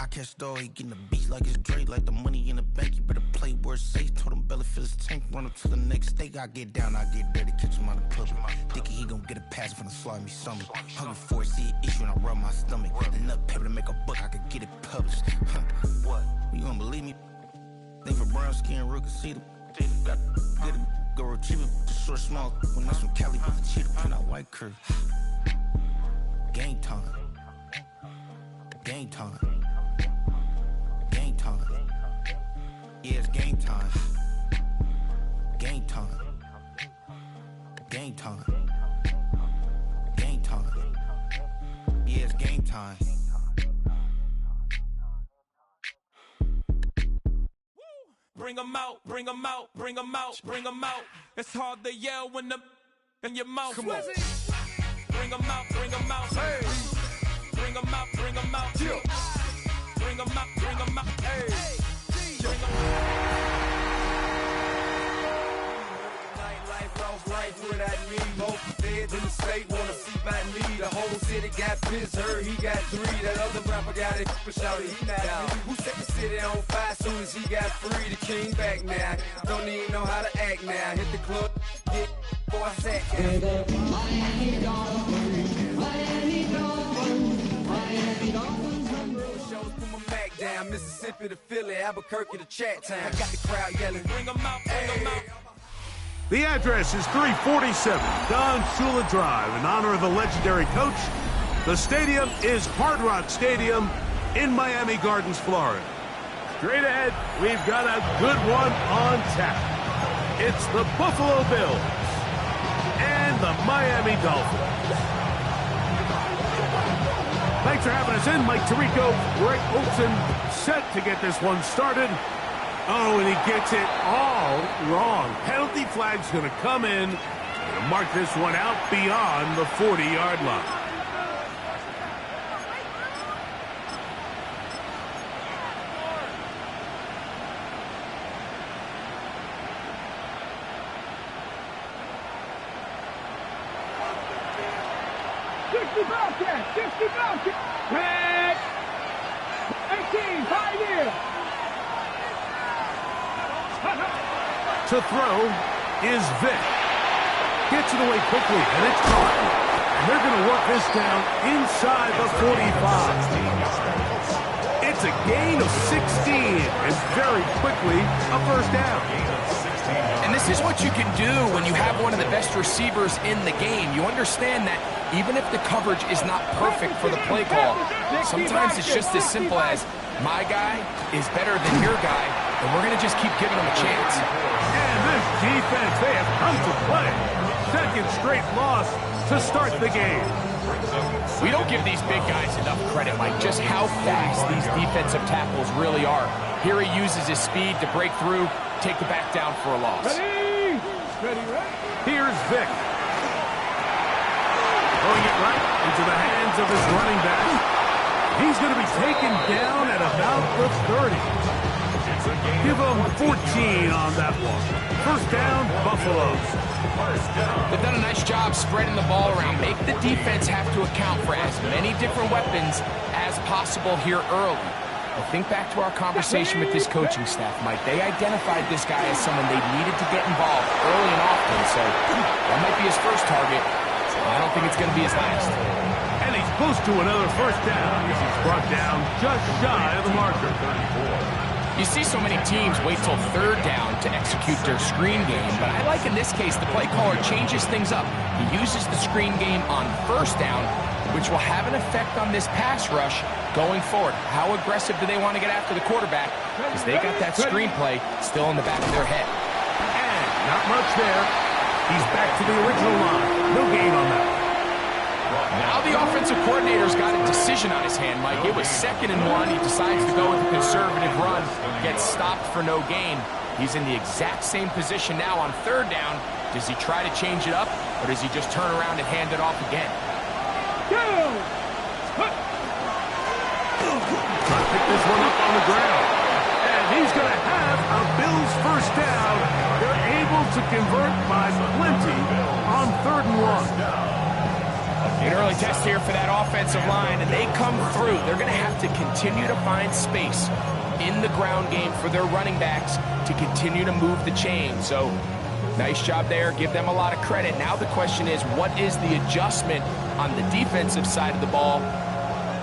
catch the dog, he getting the beats like it's Dre, like the money in the bank. You better play where it's safe. Told him belly fill his tank, run up to the next steak. I get down, I get dirty, catch him on the club. Thinking he gon' get a pass from the slide me something. Hungry for it, see an issue and I rub my stomach. Enough paper to make a book, I could get it published. What? You gonna believe me? Think for brown skin, real conceited. Got good go retrieve it, the short small. When that's from Cali, but the cheetah print out white curve. Game time. Game time. Game time. Yeah, it's game time. Game time. Game time. Game time. Yeah, it's game time. Bring 'em out, bring 'em out, bring 'em out, bring 'em out. It's hard to yell when the in your mouth. Come on. Bring 'em out, bring 'em out. Hey. Bring 'em out, bring 'em out. Yeah. Bring 'em out, bring 'em out. Hey. Bring 'em out. Life without me, both feds in the state wanna see by me. The whole city got pissed, heard he got 3. That other rapper got it, but shouted he not me. Who set the city on fire soon as he got free? The king back now, don't even know how to act now. Hit the club, get before I sat down. Miami Dolphins, Miami Dolphins, Miami Dolphins. Shows put my Mac down, Mississippi to Philly, Albuquerque to Chat Town. I got the crowd yelling, bring 'em out, bring 'em out. The address is 347 Don Shula Drive in honor of the legendary coach. The stadium is Hard Rock Stadium in Miami Gardens, Florida. Straight ahead, we've got a good one on tap. It's the Buffalo Bills and the Miami Dolphins. Thanks for having us in. Mike Tirico, Greg Olson, set to get this one started. Oh, and he gets it all wrong. Penalty flag's going to come in to mark this one out beyond the 40-yard line. Red! 18, 5 years. To throw is Vick. Gets it away quickly, and it's caught. And they're going to work this down inside the 45. It's a gain of 16, and very quickly, a first down. And this is what you can do when you have one of the best receivers in the game. You understand that even if the coverage is not perfect for the play call, sometimes it's just as simple as, my guy is better than your guy, and we're going to just keep giving him a chance. And this defense, they have come to play. Second straight loss to start the game. We don't give these big guys enough credit, Mike, just how fast these defensive tackles really are. Here he uses his speed to break through, take the back down for a loss. Ready? Here's Vick. Throwing it right into the hands of his running back. He's going to be taken down at about the 30. Give him 14 on that one. First down, Buffalo. They've done a nice job spreading the ball around. Make the defense have to account for as many different weapons as possible here early. I think back to our conversation with this coaching staff, Mike. They identified this guy as someone they needed to get involved early and often, so that might be his first target. I don't think it's going to be his last. And he's close to another first down as he's brought down just shy of the marker. You see so many teams wait till third down to execute their screen game, but I like in this case the play caller changes things up. He uses the screen game on first down, which will have an effect on this pass rush going forward. How aggressive do they want to get after the quarterback? Because they got that screenplay still in the back of their head. And not much there. He's back to the original line. No gain on that. Now the offensive coordinator's got a decision on his hand, Mike. It was 2nd and 1. He decides to go with a conservative run, gets stopped for no gain. He's in the exact same position now on 3rd down. Does he try to change it up, or does he just turn around and hand it off again? Try to pick this one up on the ground. And he's going to have a Bills first down. They're able to convert by plenty on 3rd and 1. An early test here for that offensive line, and they come through. They're going to have to continue to find space in the ground game for their running backs to continue to move the chain. So, nice job there. Give them a lot of credit. Now the question is, what is the adjustment on the defensive side of the ball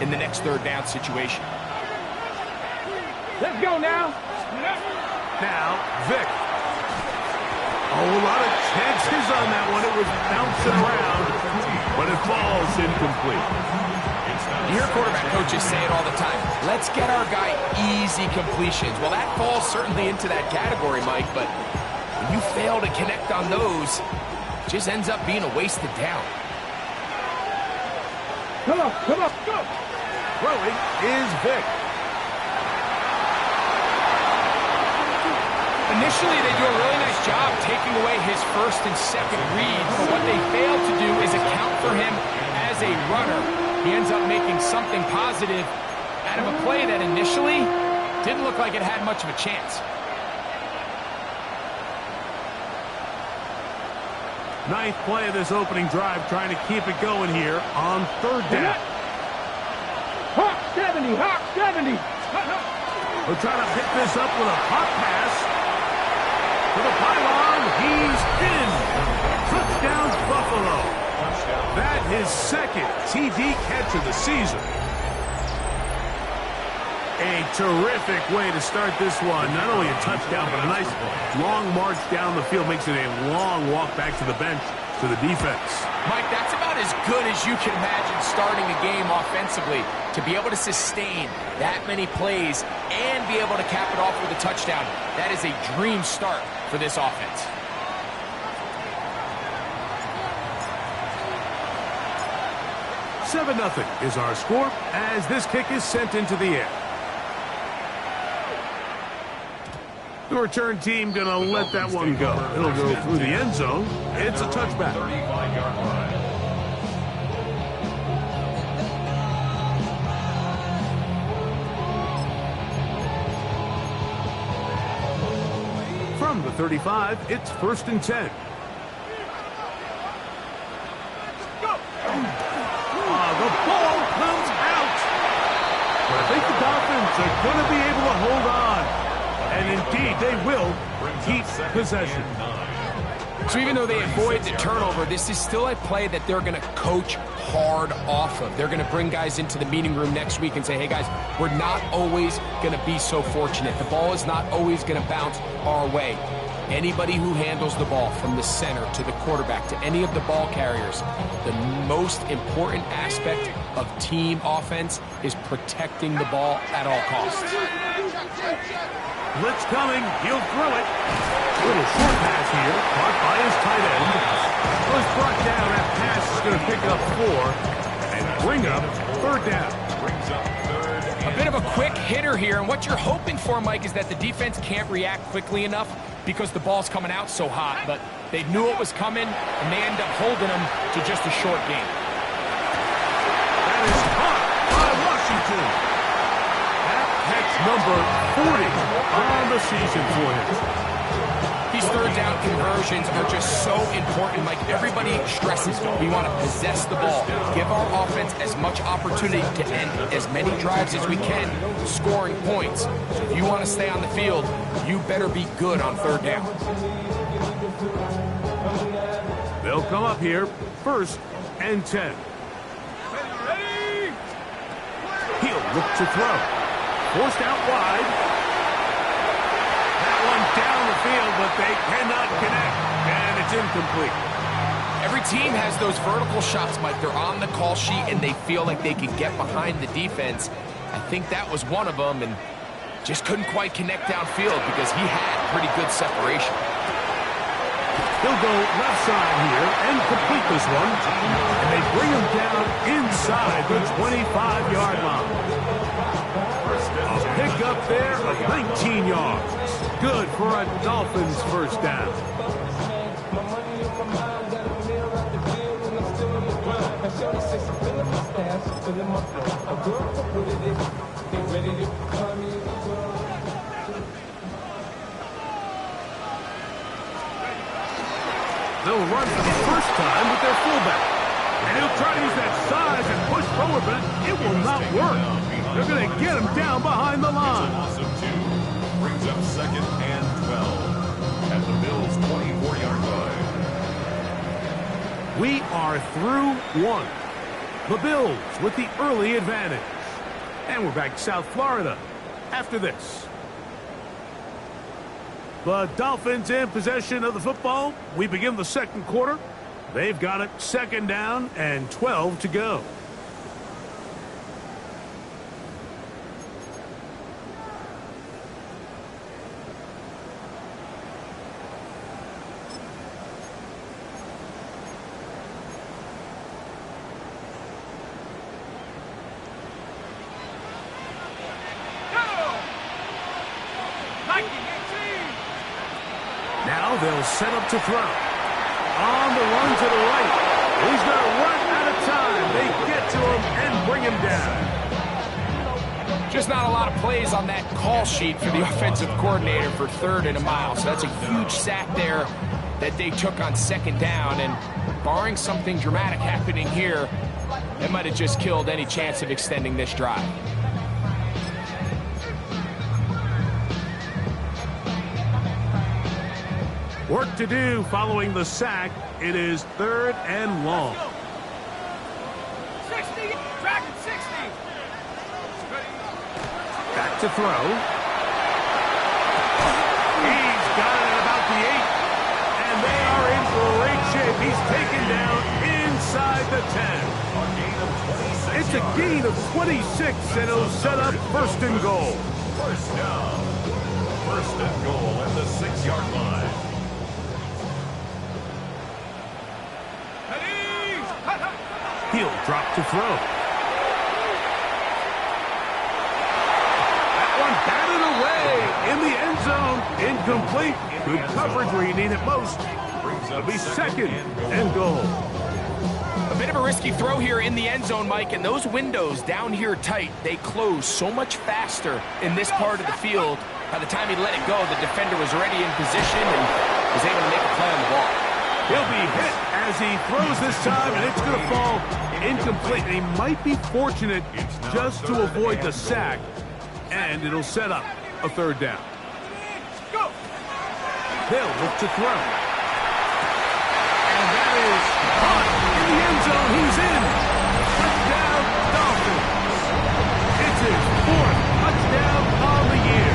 in the next third down situation? Let's go now. Now, Vic. Oh, a lot of chances on that one. It was bouncing around, but it falls incomplete. You hear quarterback coaches say it all the time. Let's get our guy easy completions. Well, that falls certainly into that category, Mike, but when you fail to connect on those, it just ends up being a wasted down. Come on, go. Throwing is Vic. Initially, they do a really nice job taking away his first and second reads, but what they fail to do is account for him as a runner. He ends up making something positive out of a play that initially didn't look like it had much of a chance. Ninth play of this opening drive, trying to keep it going here on third down. Hawk 70, Hawk 70. We're trying to pick this up with a pop pass. To the pylon, he's in. Touchdown, Buffalo. That his second TD catch of the season. A terrific way to start this one. Not only a touchdown, but a nice long march down the field. Makes it a long walk back to the bench to the defense. Mike, that's about as good as you can imagine starting a game offensively. To be able to sustain that many plays and be able to cap it off with a touchdown, that is a dream start for this offense. Seven 0 is our score as this kick is sent into the air. The return team going to let that one go. It'll go through the end zone. It's a touchback. From the 35, it's 1st and 10. The ball comes out. But I think the Dolphins are going to be able to hold on. And indeed, they will keep possession. So even though they avoid the turnover, this is still a play that they're going to coach hard off of. They're going to bring guys into the meeting room next week and say, hey, guys, we're not always going to be so fortunate. The ball is not always going to bounce our way. Anybody who handles the ball from the center to the quarterback to any of the ball carriers, the most important aspect of team offense is protecting the ball at all costs. Blitz coming. He'll throw it. Little short pass here. Caught by his tight end. Was brought down. That pass is going to pick up 4 and bring up third down. A bit of a quick hitter here, and what you're hoping for, Mike, is that the defense can't react quickly enough because the ball's coming out so hot, but they knew it was coming, and they end up holding them to just a short game. That is caught by Washington. That catch number 40 on the season for him. These third down conversions are just so important. Like everybody stresses, we want to possess the ball, give our offense as much opportunity to end as many drives as we can, scoring points. So if you want to stay on the field, you better be good on third down. They'll come up here, 1st and 10. He'll look to throw. Forced out wide. Down the field, but they cannot connect, and it's incomplete. Every team has those vertical shots, Mike. They're on the call sheet, and they feel like they can get behind the defense. I think that was one of them, and just couldn't quite connect downfield because he had pretty good separation. He'll go left side here and complete this one, and they bring him down inside the 25-yard line. A pick up there of 19 yards. Good for a Dolphins first down. They'll run for the first time with their fullback. And he'll try to use that size and push forward, but it will not work. They're going to get him down behind the line. Loss of 2 brings up 2nd and 12 at the Bills' 24-yard line. We are through one. The Bills with the early advantage. And we're back to South Florida after this. The Dolphins in possession of the football. We begin the second quarter. They've got it 2nd down and 12 to go. Now they'll set up to throw. On the run to the right. He's going to run out of time. They get to him and bring him down. Just not a lot of plays on that call sheet for the offensive coordinator for 3rd and a mile. So that's a huge sack there that they took on 2nd down. And barring something dramatic happening here, that might have just killed any chance of extending this drive. Work to do following the sack. It is 3rd and long. 60, track 60. Back to throw. He's got it at about the 8. And they are in great shape. He's taken down inside the 10. It's a gain of 26, and it'll set up 1st and goal. First down. 1st and goal at the 6-yard line. He'll drop to throw. That one batted away in the end zone. Incomplete. Good coverage where you need it most. It'll be 2nd and goal. A bit of a risky throw here in the end zone, Mike, and those windows down here tight, they close so much faster in this part of the field. By the time he let it go, the defender was already in position and was able to make a play on the ball. He'll be hit as he throws this time, and it's going to fall incomplete. And he might be fortunate just to avoid the sack, and it'll set up a 3rd down. They'll look to throw. And that is caught in the end zone. He's in. Touchdown, Dolphins. It's his 4th touchdown on the year.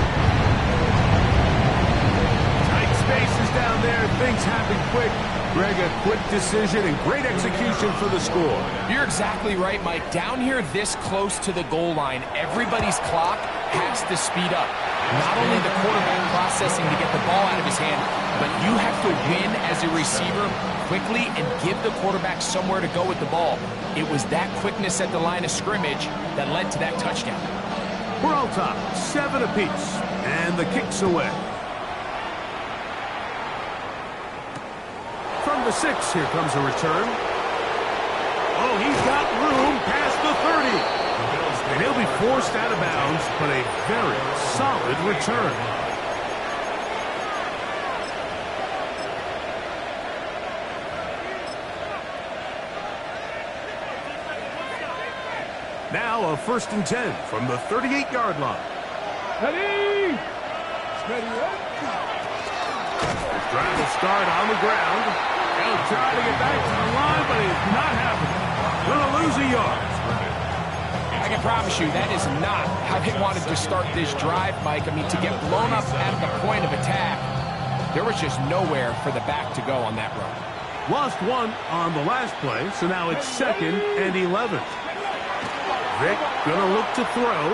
Tight spaces down there. Things happen quick. Greg, a quick decision and great execution for the score. You're exactly right, Mike. Down here this close to the goal line, everybody's clock has to speed up. Not only the quarterback processing to get the ball out of his hand, but you have to win as a receiver quickly and give the quarterback somewhere to go with the ball. It was that quickness at the line of scrimmage that led to that touchdown. We're all top, 7 apiece, and the kick's away. From the 6, here comes a return. Oh, he's got room past the 30. And he'll be forced out of bounds, but a very solid return. Now a 1st and 10 from the 38-yard line. Ready? Steady up. Trying to start on the ground. He'll try to get back to the line, but it's not happening. Going to lose a yard. I can promise you that is not how they wanted to start this drive, Mike. I mean, to get blown up at the point of attack, there was just nowhere for the back to go on that run. Lost 1 on the last play, so now it's 2nd and 11. Vic gonna look to throw.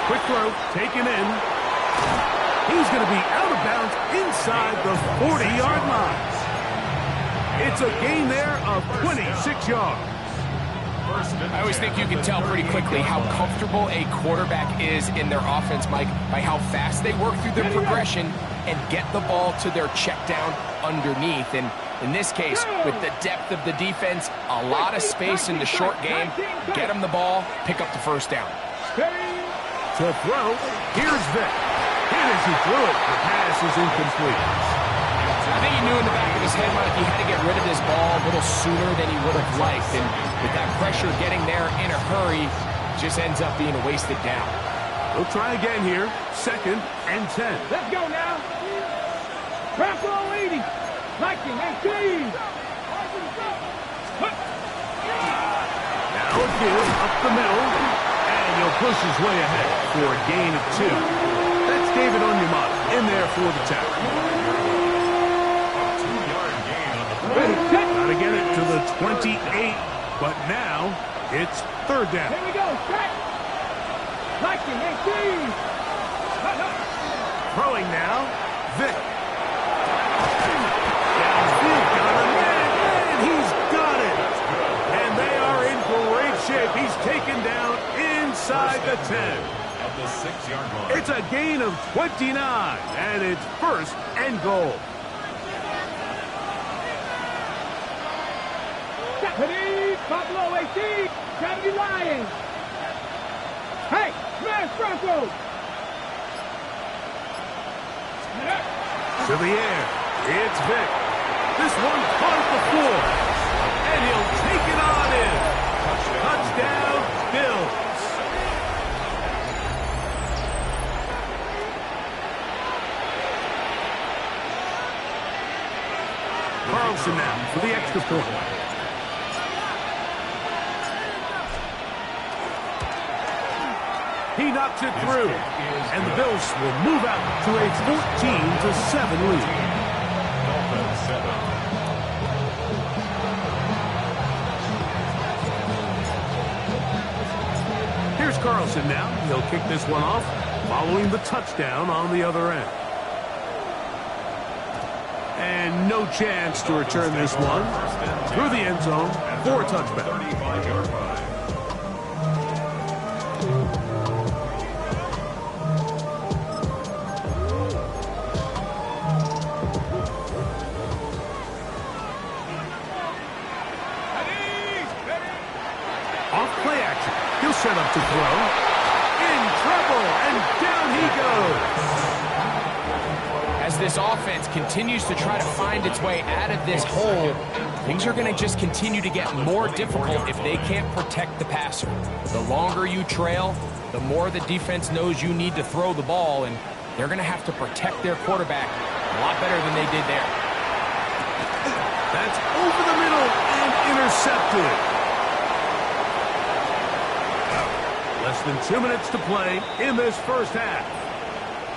Quick throw, taken in. He's gonna be out of bounds inside the 40-yard line. It's a gain there of 26 yards. I always think you can tell pretty quickly how comfortable a quarterback is in their offense, Mike, by how fast they work through their progression and get the ball to their check down underneath. And in this case, with the depth of the defense, a lot of space in the short game, get them the ball, pick up the 1st down. To throw, here's Vic. Hit as he threw it. The pass is incomplete. I think he knew in the back of his head, Mike, he had to get rid of this ball a little sooner than he would have liked. And with that pressure getting there in a hurry, just ends up being a wasted down. We'll try again here. 2nd and 10. Let's go now. Bronco 80. Lightning 18. Now a give up the middle. And he'll push his way ahead for a gain of 2. That's David Onyemata in there for the tackle. 2-yard gain on the Got to get it to the 28, but now it's 3rd down. Here we go. Strike. Lightning 18. Throwing now, Vic. Downfield, got him, and he's got it. And they are in great shape. He's taken down inside the 10. at the 6-yard line. It's a gain of 29, and it's 1st and goal. Japanese, Buffalo 18, Trinity Lions. Hey, smash Broncos. To the air, it's Vic. This one caught the floor, and he'll take it on in. Touchdown, Bills. Carlson now for the extra point. He knocks it through, and the Bills will move out to a 14-7 lead. Dolphins 7. Here's Carlson now. He'll kick this one off, following the touchdown on the other end. And no chance to return this one through the end zone for a touchback. 35-yard line. Off play action. He'll set up to throw. In trouble, and down he goes. As this offense continues to try to find its way out of this hole, things are going to just continue to get more difficult if they can't protect the passer. The longer you trail, the more the defense knows you need to throw the ball, and they're going to have to protect their quarterback a lot better than they did there. That's over the middle and intercepted. Less than 2 minutes to play in this first half.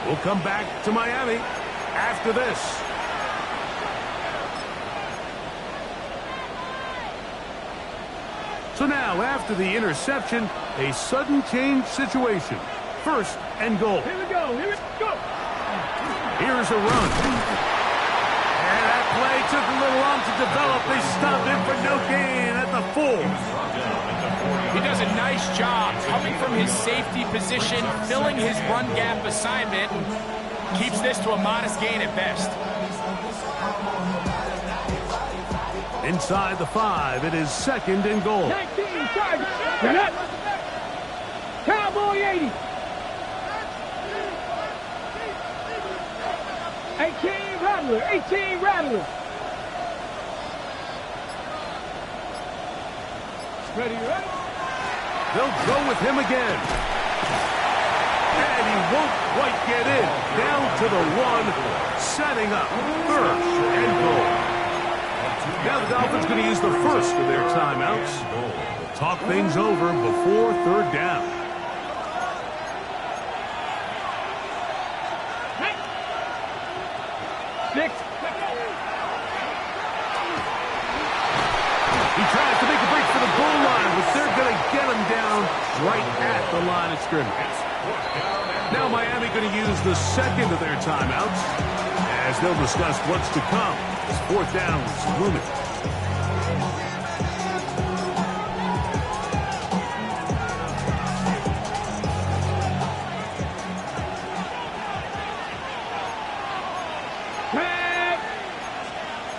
We'll come back to Miami after this. So now, after the interception, a sudden change situation. 1st and goal. Here we go. Here we go. Here's a run. And that play took a little long to develop. They stopped it for no gain at the 4. He does a nice job coming from his safety position, filling his run gap assignment, and keeps this to a modest gain at best. Inside the 5, it is 2nd and goal. 19, charge. Get up. Cowboy 80. 18 Rattler. 18 Rattler. Ready, ready? They'll go with him again. And he won't quite get in. Down to the 1, setting up 3rd and goal. Now the Dolphins going to use the first of their timeouts. They'll talk things over before 3rd down. Six. He tries to make a break for the goal line, but they're going to get him down right at the line of scrimmage. Now Miami going to use the 2nd of their timeouts as they'll discuss what's to come as 4th down is looming.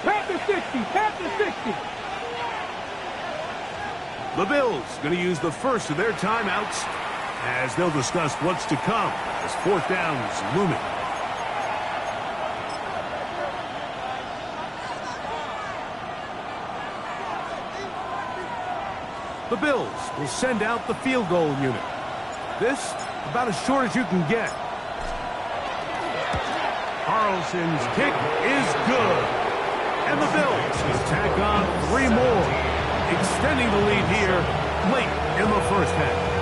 Past the 60. Past the 60. The Bills going to use the first of their timeouts as they'll discuss what's to come as 4th down is looming. The Bills will send out the field goal unit. This, about as short as you can get. Carlson's kick is good. And the Bills tack on 3 more, extending the lead here late in the first half.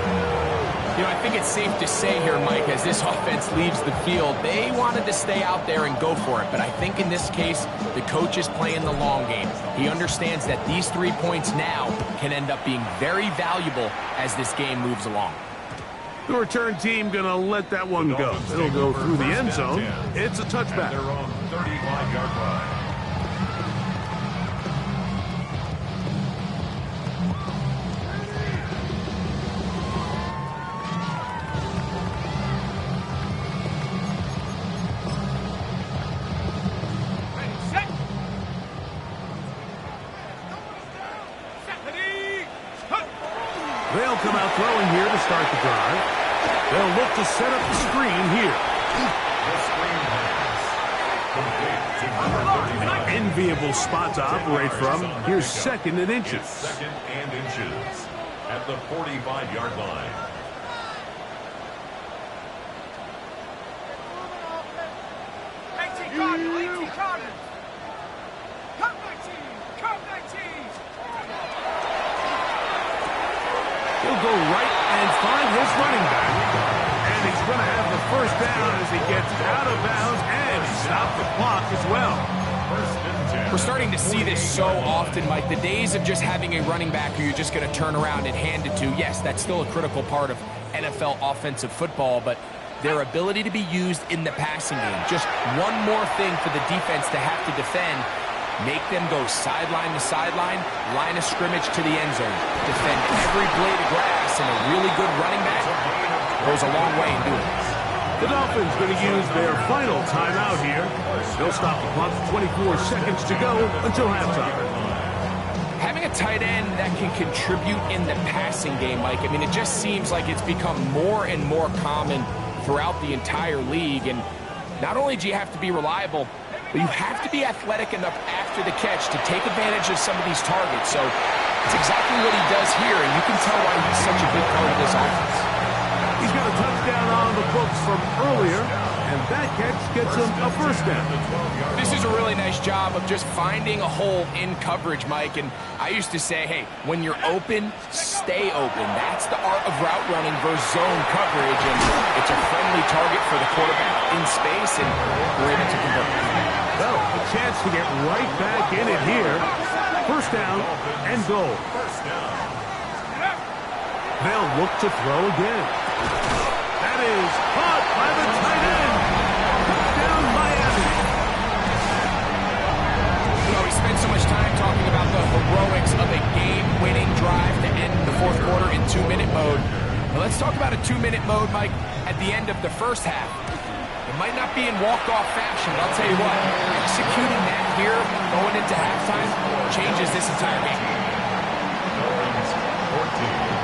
You know, I think it's safe to say here, Mike, as this offense leaves the field, they wanted to stay out there and go for it. But I think in this case, the coach is playing the long game. He understands that these 3 points now can end up being very valuable as this game moves along. The return team going to let that one go. It'll go through the end zone. It's a touchback. Their own 35-yard line. They'll come out throwing here to start the drive. They'll look to set up the screen here. The screen pass. Complete to number 39. Enviable spot to operate from. Here's 2nd and inches. It's 2nd and inches at the 45-yard line. He'll go right and find his running back. And he's going to have the first down as he gets out of bounds and stop the clock as well. We're starting to see this so often, Mike. The days of just having a running back who you're just going to turn around and hand it to, yes, that's still a critical part of NFL offensive football, but their ability to be used in the passing game, just one more thing for the defense to have to defend. Make them go sideline to sideline, line of scrimmage to the end zone. Defend every blade of grass, and a really good running back goes a long way in doing this. The Dolphins going to use their final timeout here. They'll stop the clock with 24 seconds to go until halftime. Having a tight end that can contribute in the passing game, Mike, I mean, it just seems like it's become more and more common throughout the entire league. And not only do you have to be reliable, but you have to be athletic enough after the catch to take advantage of some of these targets. So it's exactly what he does here, and you can tell why he's such a big part of this offense. He's got a touchdown on the books from earlier, and that catch gets him a first down. This is a really nice job of just finding a hole in coverage, Mike. And I used to say, hey, when you're open, stay open. That's the art of route running versus zone coverage, and it's a friendly target for the quarterback in space, and we're able to convert. Well, a chance to get right back in it here. First down and goal. They'll look to throw again. That is caught by the tight end. Touchdown, Miami. You know, we spent so much time talking about the heroics of a game-winning drive to end the fourth quarter in 2-minute mode. Now let's talk about a 2-minute mode, Mike, at the end of the first half. It might not be in walk-off fashion, but I'll tell you what, executing that here, going into halftime, changes this entire game. Dolphins 14.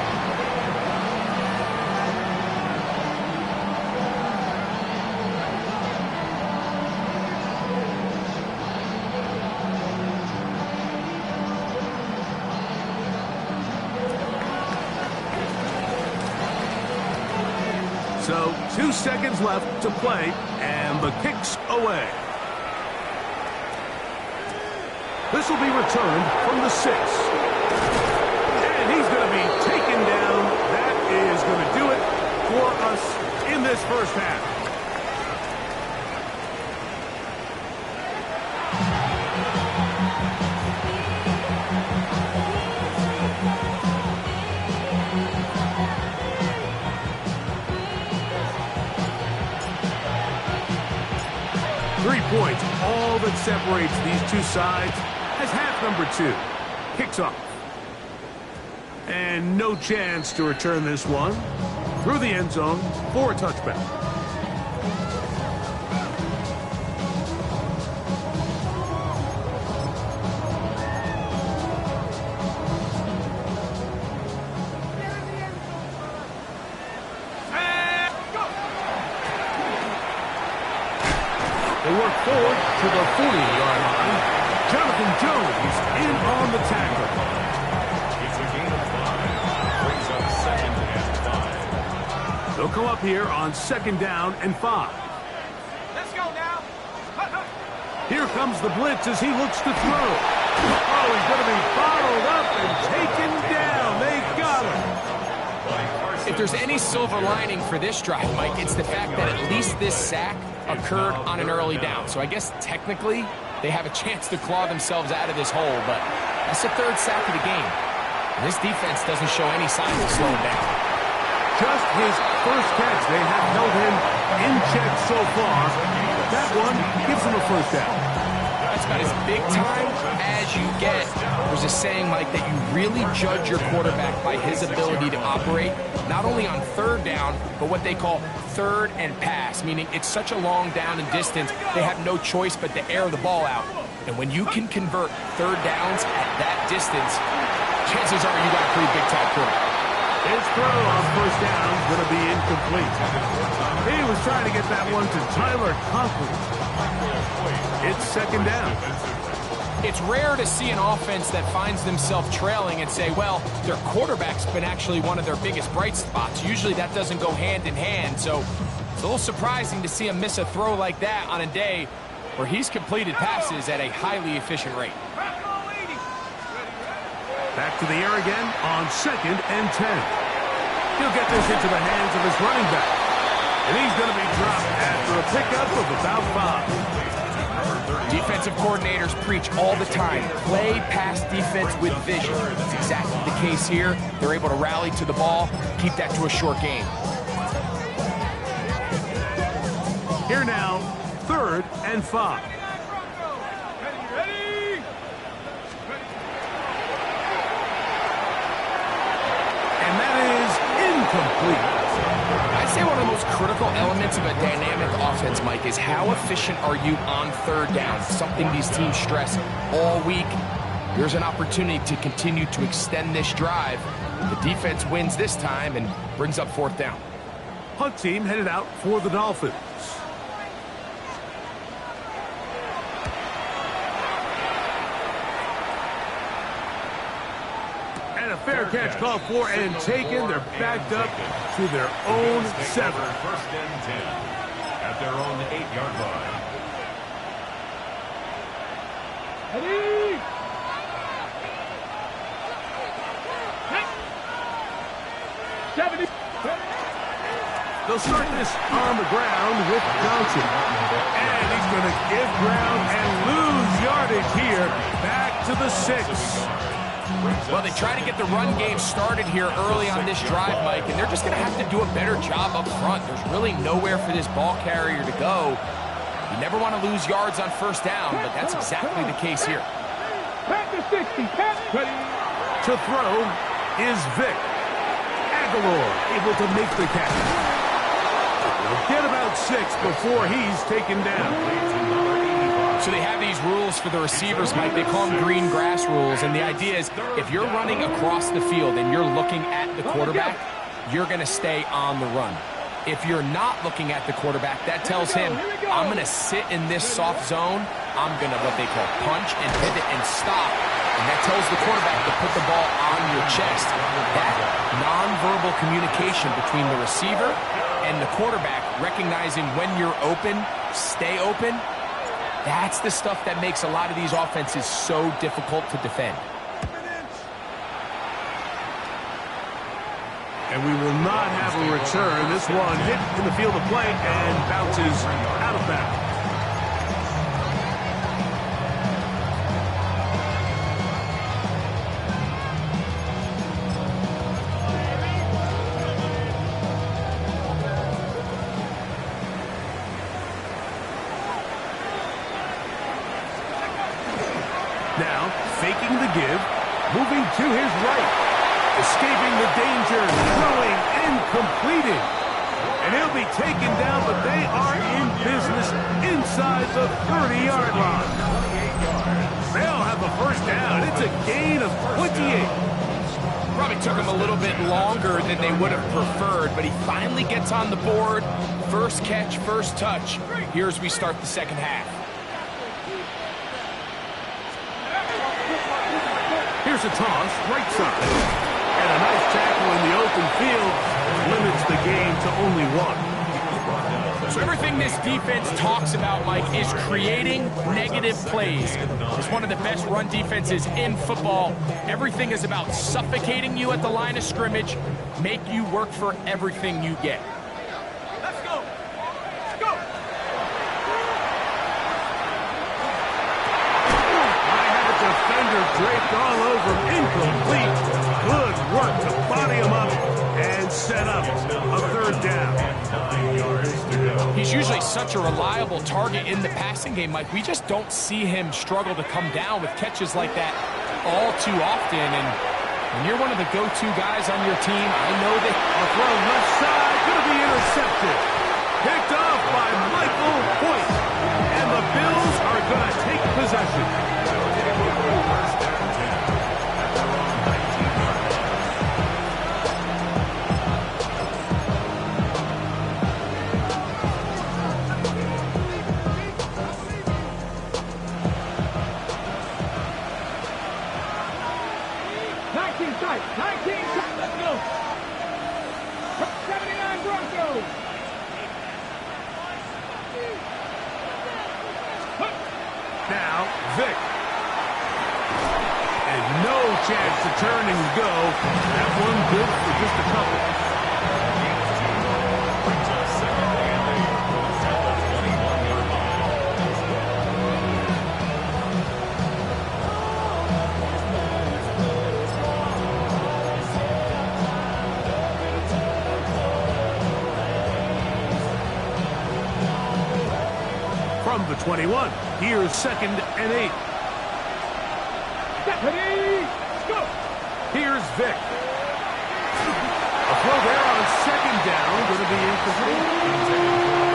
So 2 seconds left to play, and the kick's away. This will be returned from the 6. And he's going to be taken down. That is going to do it for us in this first half. Points, all that separates these two sides as half number 2 kicks off. And no chance to return this one through the end zone for a touchback. They work forward to the 40-yard line. Jonathan Jones in on the tackle. It's a gain of 5. They'll come up here on 2nd down and 5. Let's go now. Here comes the blitz as he looks to throw. Oh, he's going to be followed up and taken down. They got him. If there's any silver lining for this drive, Mike, it's the fact that at least this sack occurred on an early down. So I guess technically they have a chance to claw themselves out of this hole, but that's the 3rd sack of the game. And this defense doesn't show any signs of slowing down. Just his first catch. They have held him in check so far. That one gives him a 1st down. That's about as big time as you get. There's a saying, Mike, that you really judge your quarterback by his ability to operate, not only on 3rd down, but what they call 3rd and pass, meaning it's such a long down and distance, they have no choice but to air the ball out. And when you can convert 3rd downs at that distance, chances are you got a pretty big time quarterback. His throw on 1st down is going to be incomplete. He was trying to get that one to Tyler Conklin. It's 2nd down. It's rare to see an offense that finds themselves trailing and say, well, their quarterback's been actually one of their biggest bright spots. Usually that doesn't go hand in hand, so it's a little surprising to see him miss a throw like that on a day where he's completed passes at a highly efficient rate. Back to the air again on 2nd and 10. He'll get this into the hands of his running back. And he's going to be dropped after a pickup of about 5. Defensive coordinators preach all the time, play pass defense with vision. It's exactly the case here. They're able to rally to the ball, keep that to a short game. Here now, 3rd and 5. And that is incomplete. I'd say one of the most critical elements of a dynamic offense, Mike, is how efficient are you on 3rd down? Something these teams stress all week. Here's an opportunity to continue to extend this drive. The defense wins this time and brings up 4th down. Punt team headed out for the Dolphins. And a fair catch called for and taken. They're backed up to their own 7. 1st and 10 at their own 8-yard line. Ready? They'll start this on the ground with Johnson. And he's going to give ground and lose yardage here. Back to the 6. Well, they try to get the run game started here early on this drive, Mike, and they're just going to have to do a better job up front. There's really nowhere for this ball carrier to go. You never want to lose yards on 1st down, but that's exactly the case here. Back to 60. To throw is Vic. Aguilar able to make the catch. He'll get about 6 before he's taken down. So they have these rules for the receivers, Mike. They call them green grass rules, and the idea is if you're running across the field and you're looking at the quarterback, you're going to stay on the run. If you're not looking at the quarterback, that tells him, I'm going to sit in this soft zone. I'm going to what they call punch and pivot and stop. And that tells the quarterback to put the ball on your chest. That nonverbal communication between the receiver and the quarterback, recognizing when you're open, stay open, that's the stuff that makes a lot of these offenses so difficult to defend. And we will not have a return. This one hit in the field of play and bounces out of bounds. Now, faking the give, moving to his right, escaping the danger, throwing and completing. And he'll be taken down, but they are in business inside the 30-yard line. They'll have the 1st down. It's a gain of 28. Probably took him a little bit longer than they would have preferred, but he finally gets on the board. First catch, first touch. Here as we start the 2nd half. Here's a toss, right side. And a nice tackle in the open field. limits the game to only 1. So everything this defense talks about, Mike, is creating negative plays. It's one of the best run defenses in football. Everything is about suffocating you at the line of scrimmage, make you work for everything you get. Let's go. Let's go. I had a defender draped all over, incomplete. Good work to body him up and set up a third down. He's usually such a reliable target in the passing game, Mike. We just don't see him struggle to come down with catches like that all too often. And when you're one of the go-to guys on your team, I know that A throw left side, going to be intercepted. Picked off by Michael Hoyt. And the Bills are going to take possession. Let's go. 79 Broncos. Now, Vic. And no chance to turn and go. That one good for just a couple. From the 21, here's 2nd and 8. Stephanie, go. Here's Vic. A throw there on 2nd down, going to be incomplete.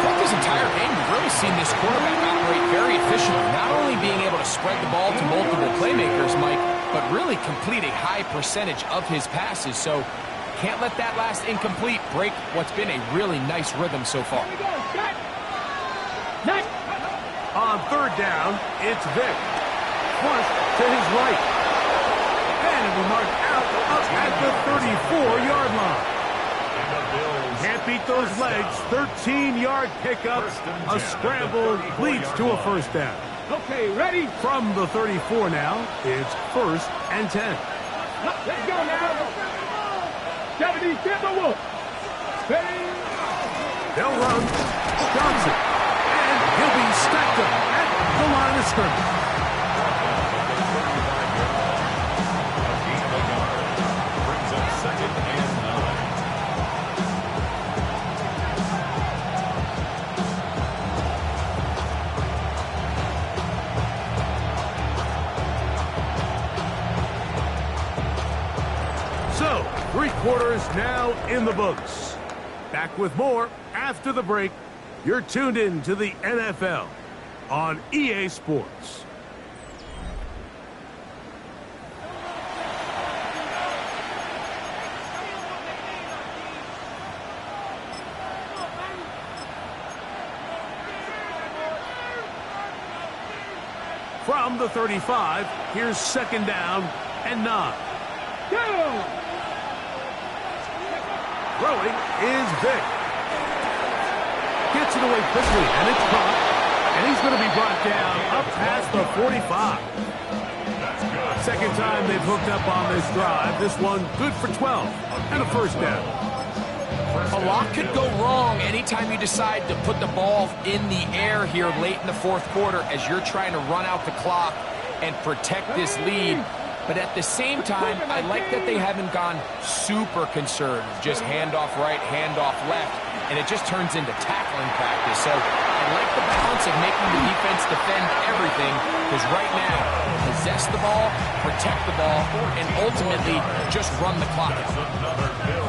throughout this entire game, we've really seen this quarterback operate very efficiently, not only being able to spread the ball to multiple playmakers, Mike, but really complete a high percentage of his passes. So can't let that last incomplete break what's been a really nice rhythm so far. Here we go. Cut. Nice. On 3rd down, it's Vic. Flush to his right. And it will mark out up at the 34-yard line. Can't beat those legs. 13-yard pickup. A scramble leads to a 1st down. Okay, ready? From the 34 now, it's 1st and 10. Let's go now. 70 Timberwolves. Ready? They'll run. Johnson. And he'll be stacked up at the line of scrimmage. Brings up 2nd and 9. So, 3 quarters now in the books. Back with more after the break. You're tuned in to the NFL on EA Sports. From the 35, here's 2nd down and 9. Go! Throwing is Vic. Gets it away quickly, and it's caught. And he's going to be brought down up past the 45. Second time they've hooked up on this drive. This one good for 12 and a 1st down. A lot could go wrong anytime you decide to put the ball in the air here late in the 4th quarter as you're trying to run out the clock and protect this lead. But at the same time, I like that they haven't gone super conservative. Just handoff right, handoff left, and it just turns into tackling practice. So I like the balance of making the defense defend everything, because right now, possess the ball, protect the ball, and ultimately just run the clock out.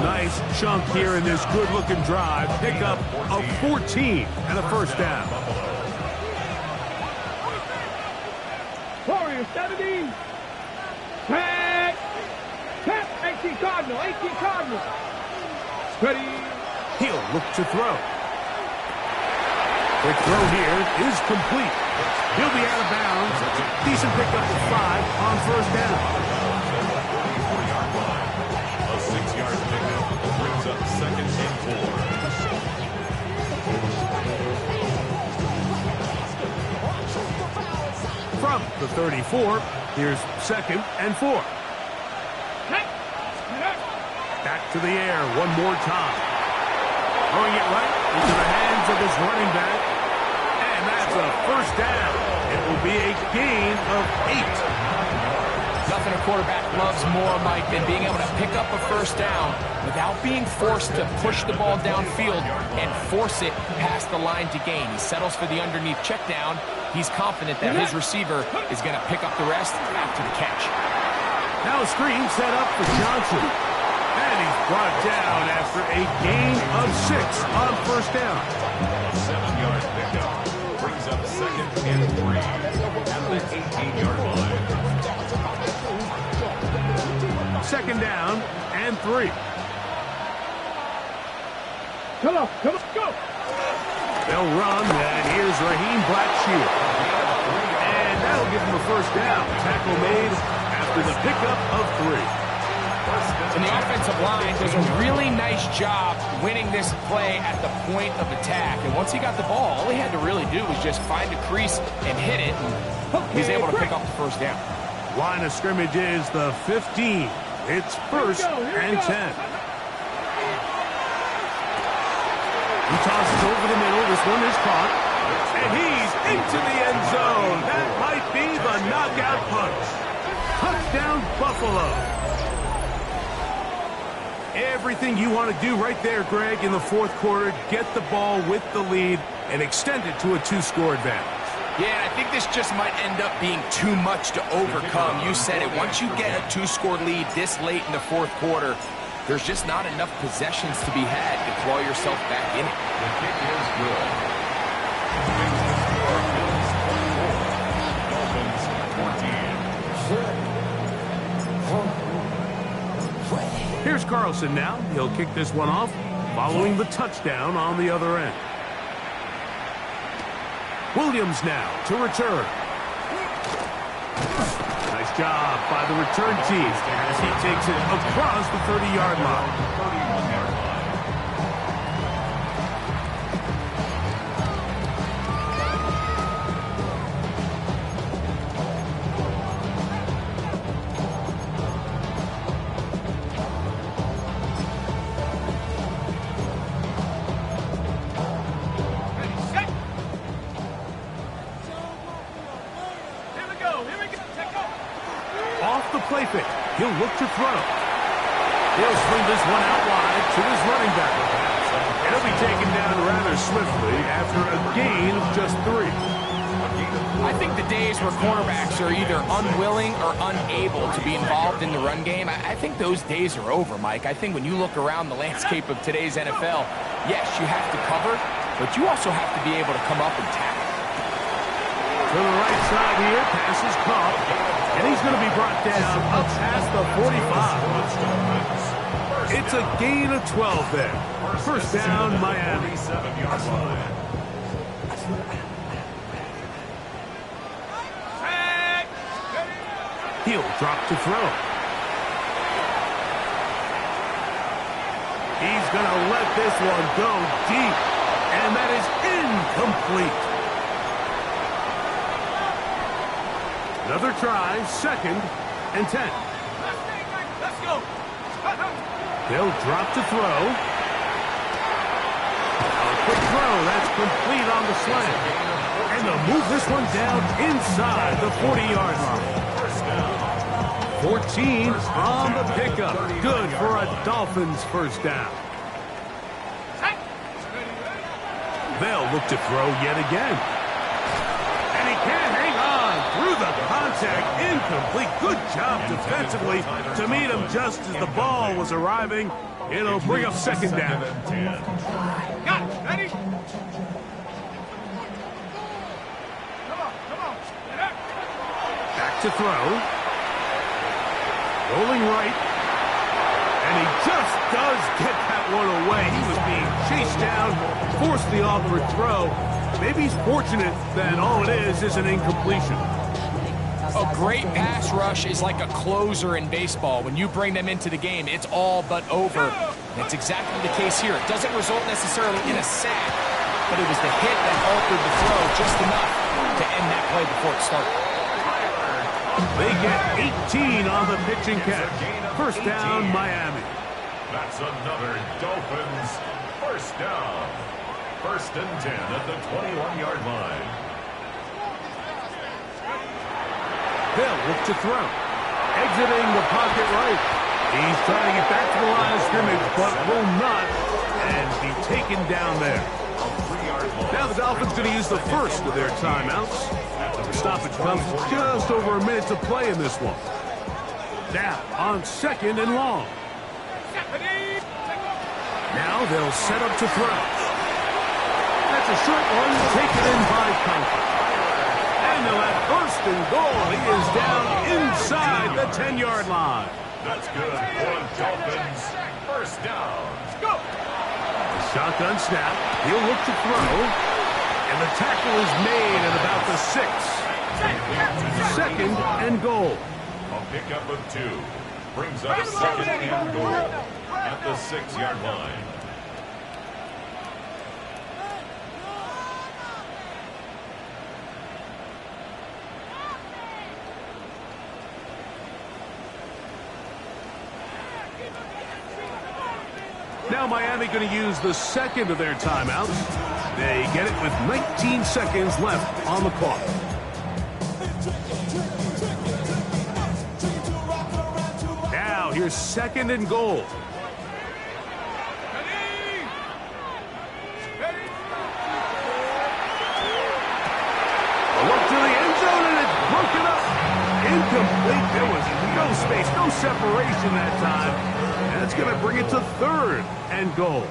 Nice chunk here in this good-looking drive. Pick up a 14 and a 1st down. Warriors 70. Tap. Tap. 18 Cardinal. 18 Cardinal. Ready. He'll look to throw. Quick throw here is complete. He'll be out of bounds. Decent pickup of 5 on 1st down. A 6-yard pickup brings up 2nd from the 34. Here's 2nd and 4. Back to the air one more time. Throwing it right into the hands of his running back. And that's a first down. It will be a gain of 8. Nothing a quarterback loves more, Mike, than being able to pick up a first down without being forced to push the ball downfield and force it past the line to gain. He settles for the underneath check down. He's confident that his receiver is going to pick up the rest after the catch. Now a screen set up for Johnson. And he's brought down after a gain of 6 on first down. 7-yard pickup. Brings up 2nd and 3 at the 18-yard line. 2nd down and 3. Come on, go! They'll run, and here's Raheem Blackshear. And that'll give him a first down. Tackle made after the pickup of 3. And the offensive line does a really nice job winning this play at the point of attack. And once he got the ball, all he had to really do was just find a crease and hit it. And he's able to pick up the first down. Line of scrimmage is the 15. It's 1st and 10. He tosses over the middle. This one is caught. And he's into the end zone. That might be the knockout punch. Touchdown, Buffalo. Everything you want to do right there, Greg, in the 4th quarter. Get the ball with the lead and extend it to a 2-score advantage. Yeah, I think this just might end up being too much to overcome. You said it. Once you get a 2-score lead this late in the 4th quarter, there's just not enough possessions to be had to claw yourself back in it. The kick is good. Dolphins 14. Here's Carlson now. He'll kick this one off, following the touchdown on the other end. Williams now to return. Nice job by the return team as he takes it across the 30-yard line. Play fake. He'll look to throw. He'll swing this one out wide to his running back. And he'll be taken down rather swiftly after a gain of just 3. I think the days where cornerbacks are either unwilling or unable to be involved in the run game, I think those days are over, Mike. I think when you look around the landscape of today's NFL, yes, you have to cover, but you also have to be able to come up and tackle. To the right side here, pass is caught, and he's going to be brought down up past the 45. It's a gain of 12 there. First down, Miami. He'll drop to throw. He's going to let this one go deep, and that is incomplete. Another try, 2nd and 10. Let's go. They'll drop to throw. A quick throw, that's complete on the slant. And they'll move this one down inside the 40-yard line. 14 on the pickup. Good for a Dolphins first down. They'll look to throw yet again. And he can't hang on through the contact. Incomplete. Good job defensively to meet him just as the ball was arriving. It'll bring up 2nd down. Got it. Ready? Back to throw. Rolling right. And he just does get that one away. He was being chased down, forced the awkward throw. Maybe he's fortunate that all it is an incompletion. A great pass rush is like a closer in baseball. When you bring them into the game, it's all but over. That's exactly the case here. It doesn't result necessarily in a sack, but it was the hit that altered the throw just enough to end that play before it started. They get 18 on the pitching catch. First down, Miami. That's another Dolphins first down. First and 10 at the 21-yard line. They'll look to throw. Exiting the pocket right. He's trying to get back to the line of scrimmage, but will not, and be taken down there. Now the Dolphins going to use the first of their timeouts. The stoppage comes just over a minute to play in this one. Now on second and long. Now they'll set up to throw. That's a short one, taken in by Conklin. And they'll have first and goal. He is down inside the 10-yard line. That's good for Dolphins. First down. Go. Shotgun snap. He'll look to throw. And the tackle is made at about the 6. Second and goal. A pickup of 2. Brings up second and goal at the 6-yard line. Now Miami going to use the second of their timeouts. They get it with 19 seconds left on the clock. Now here's second and goal. A look to the end zone, and it's broken up. Incomplete. There was no space, no separation that time. That's going to bring it to third and goal.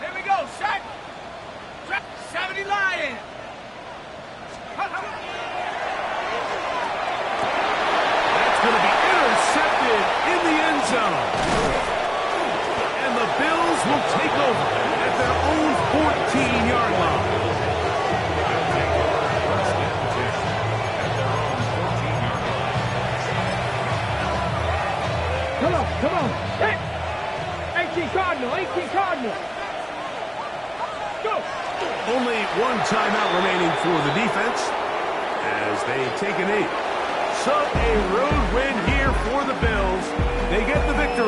Here we go, set. 70 Lions. That's going to be intercepted in the end zone. And the Bills will take over at their own 14-yard line. Come on. Hey. 18 Cardinal. Go. Only one timeout remaining for the defense as they take an 8. So a road win here for the Bills. They get the victory.